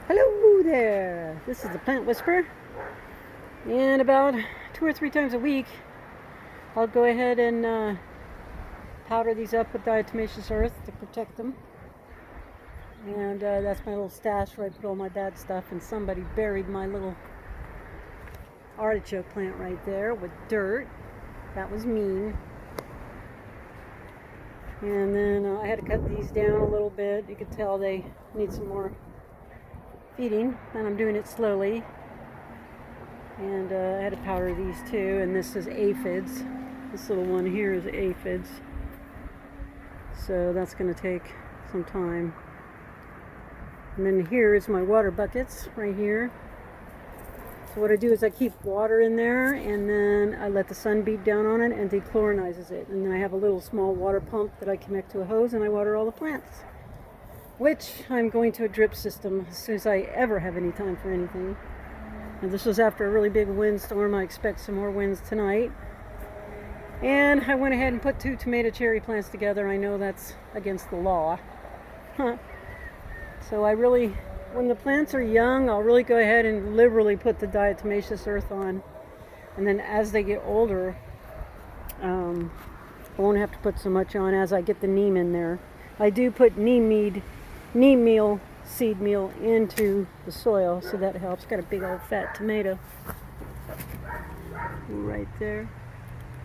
Hello there! This is the Plant Whisperer, and about 2 or 3 times a week I'll go ahead and powder these up with diatomaceous earth to protect them. And that's my little stash where I put all my bad stuff, and somebody buried my little artichoke plant right there with dirt. That was mean. And then I had to cut these down a little bit. You could tell they need some more feeding, and I'm doing it slowly. And I had to powder these too, and this is aphids. This little one here is aphids, so that's going to take some time. And then here is my water buckets right here. So what I do is I keep water in there, and then I let the sun beat down on it and dechlorinizes it. And then I have a little small water pump that I connect to a hose, and I water all the plants, which I'm going to a drip system as soon as I ever have any time for anything. And this was after a really big windstorm. I expect some more winds tonight. And I went ahead and put 2 tomato cherry plants together. I know that's against the law. So when the plants are young, I'll really go ahead and liberally put the diatomaceous earth on. And then as they get older, I won't have to put so much on as I get the neem in there. I do put neem meal, seed meal into the soil, so that helps. Got a big old fat tomato right there.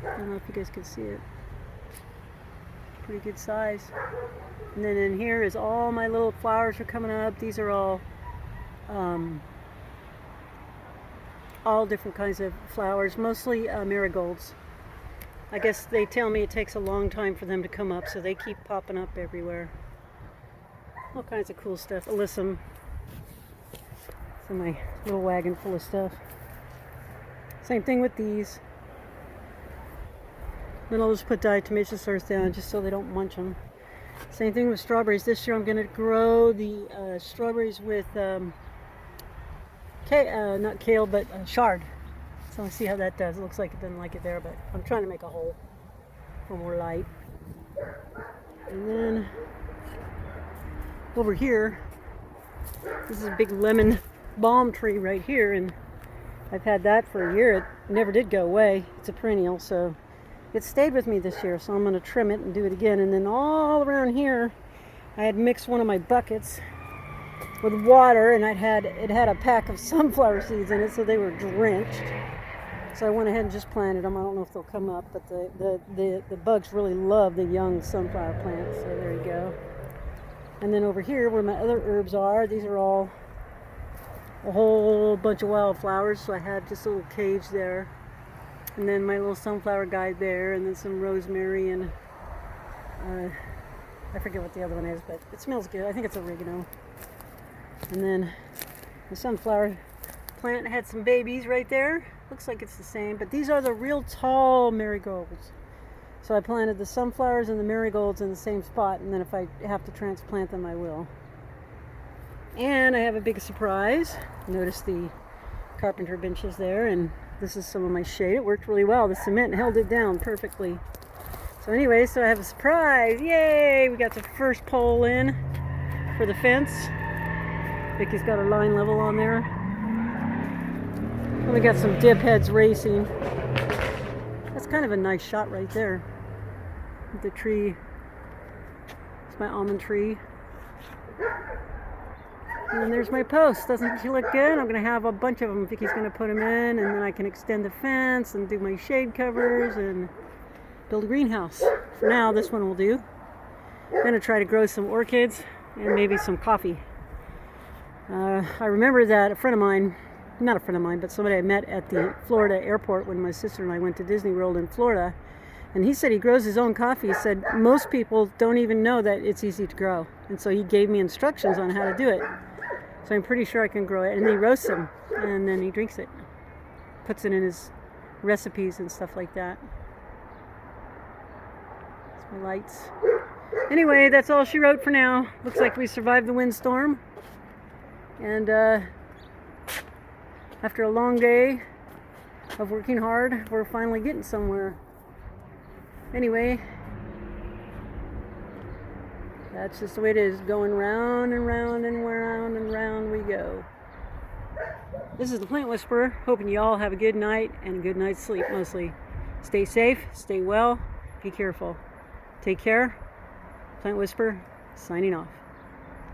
I don't know if you guys can see it. Pretty good size. And then in here is all my little flowers are coming up. These are all different kinds of flowers, mostly marigolds. I guess they tell me it takes a long time for them to come up, so they keep popping up everywhere. All kinds of cool stuff. Alyssum. So my little wagon full of stuff. Same thing with these. Then I'll just put diatomaceous earth down just so they don't munch them. Same thing with strawberries. This year I'm going to grow the strawberries with not kale, but chard. So let's see how that does. It looks like it doesn't like it there, but I'm trying to make a hole for more light. And then over here, this is a big lemon balm tree right here, and I've had that for a year. It never did go away. It's a perennial, so it stayed with me this year, so I'm going to trim it and do it again. And then all around here, I had mixed one of my buckets with water, and it had a pack of sunflower seeds in it, so they were drenched. So I went ahead and just planted them. I don't know if they'll come up, but the bugs really love the young sunflower plants, so there you go. And then over here, where my other herbs are, these are all a whole bunch of wildflowers, so I had just a little cage there. And then my little sunflower guide there, and then some rosemary, and I forget what the other one is, but it smells good. I think it's oregano. And then the sunflower plant had some babies right there. Looks like it's the same, but these are the real tall marigolds. So I planted the sunflowers and the marigolds in the same spot, and then if I have to transplant them, I will. And I have a big surprise. Notice the carpenter benches there, and this is some of my shade. It worked really well. The cement held it down perfectly. So anyway, so I have a surprise. Yay! We got the first pole in for the fence. Vicky's got her line level on there. And we got some dip heads racing. That's kind of a nice shot right there. The tree. It's my almond tree. And then there's my post. Doesn't she look good? I'm going to have a bunch of them. Vicky's going to put them in, and then I can extend the fence and do my shade covers and build a greenhouse. For now, this one will do. I'm going to try to grow some orchids and maybe some coffee. I remember that a friend of mine, not a friend of mine, but somebody I met at the Florida airport when my sister and I went to Disney World in Florida, and he said he grows his own coffee. He said most people don't even know that it's easy to grow, and so he gave me instructions on how to do it. So I'm pretty sure I can grow it. And he roasts them, and then he drinks it. Puts it in his recipes and stuff like that. That's my lights. Anyway, that's all she wrote for now. Looks like we survived the windstorm. And after a long day of working hard, we're finally getting somewhere. Anyway, that's just the way it is. Going round and round and round and round we go. This is the Plant Whisperer, hoping you all have a good night and a good night's sleep mostly. Stay safe, stay well, be careful. Take care. Plant Whisperer, signing off.